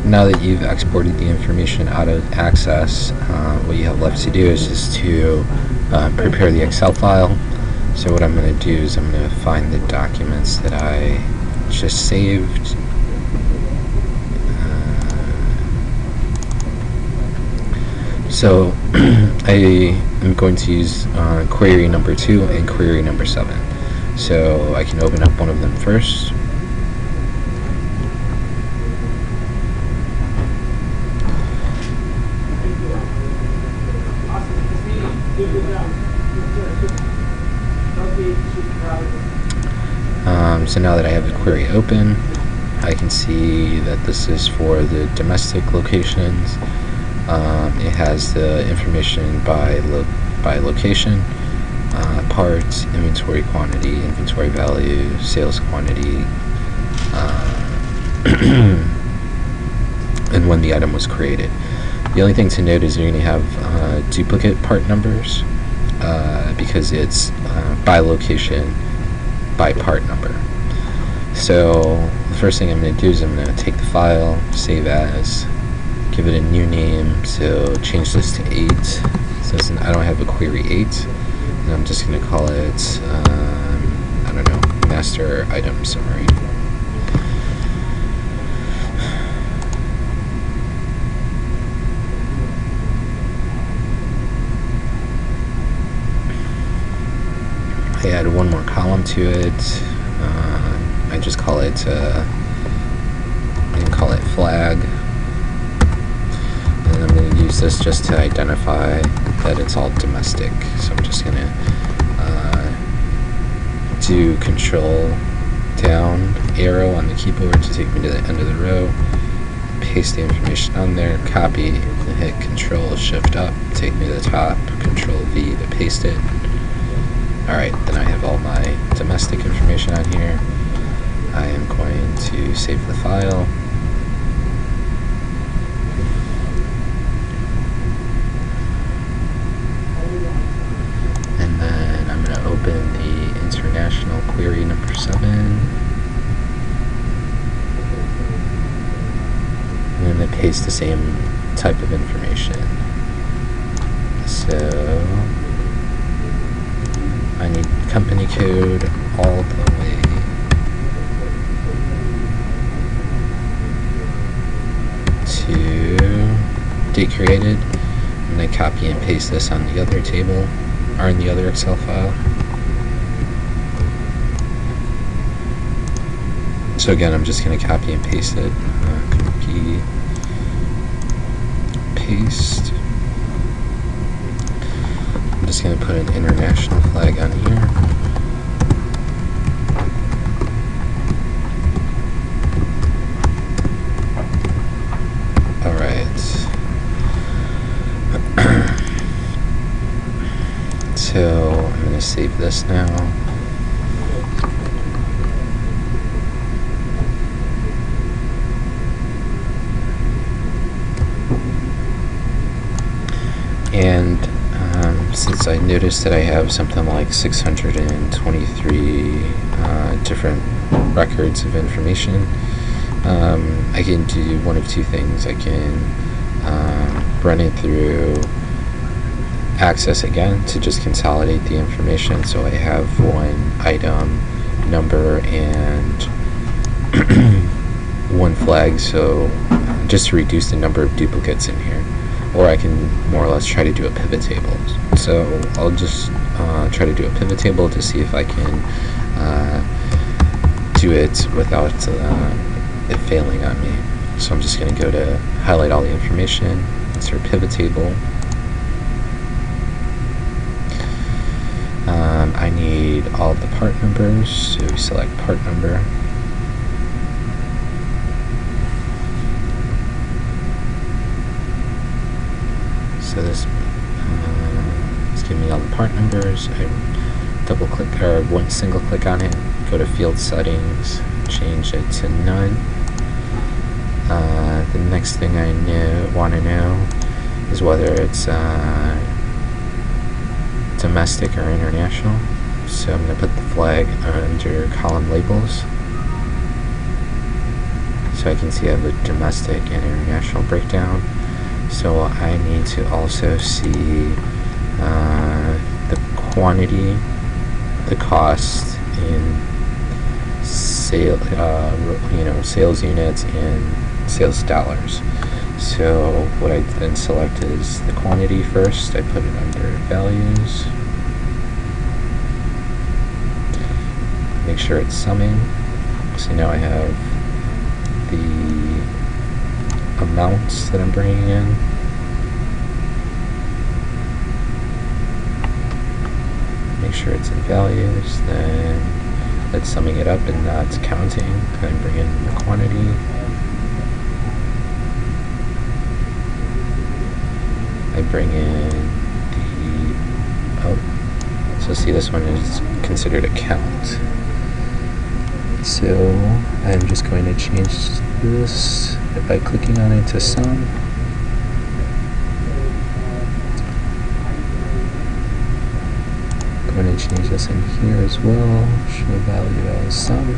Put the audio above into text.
now that you've exported the information out of Access, what you have left to do is just to prepare the Excel file. So what I'm going to do is I'm going to find the documents that I just saved. So I am going to use query number 2 and query number 7. So I can open up one of them first. So now that I have the query open, I can see that this is for the domestic locations. It has the information by location, parts, inventory quantity, inventory value, sales quantity, and when the item was created. The only thing to note is you're going to have duplicate part numbers because it's by location, by part number. So the first thing I'm going to do is I'm going to take the file, save as, give it a new name, so change this to 8. So I don't have a query 8, and I'm just going to call it, I don't know, master item summary. I add one more column to it. I just call it flag, and I'm going to use this just to identify that it's all domestic. So I'm just going to do Control down arrow on the keyboard to take me to the end of the row, paste the information on there, copy, and hit Control Shift up, take me to the top, Control V to paste it. Alright, then I have all my domestic information on here. I am going to save the file. And then I'm going to open the international query number 7. I'm going to paste the same type of information. So I need company code all the way to date created, and then copy and paste this on the other table, or in the other Excel file. So again, I'm just going to copy and paste it. Copy, paste. I'm just going to put an international flag on here. Alright. So I'm going to save this now. And since I noticed that I have something like 623 different records of information, I can do one of two things. I can run it through Access again to just consolidate the information, so I have one item, number, and one flag, so just to reduce the number of duplicates in here. Or I can more or less try to do a pivot table. So I'll just try to do a pivot table to see if I can do it without it failing on me. So I'm just going to go to highlight all the information, insert pivot table. I need all the part numbers, so we select part number. So this is giving me all the part numbers. I double click or one single click on it, go to field settings, change it to none. The next thing I want to know is whether it's domestic or international. So I'm going to put the flag under column labels. So I can see I have a domestic and international breakdown. So I need to also see the quantity, the cost in sales units and sales dollars. So what I then select is the quantity first. I put it under values. Make sure it's summing. So now I have the amounts that I'm bringing in. Make sure it's in values. Then that's summing it up and not counting. Then bring in the quantity. I bring in so see, this one is considered a count. So I'm just going to change this by clicking on it to sum. I'm going to change this in here as well, show value as sum.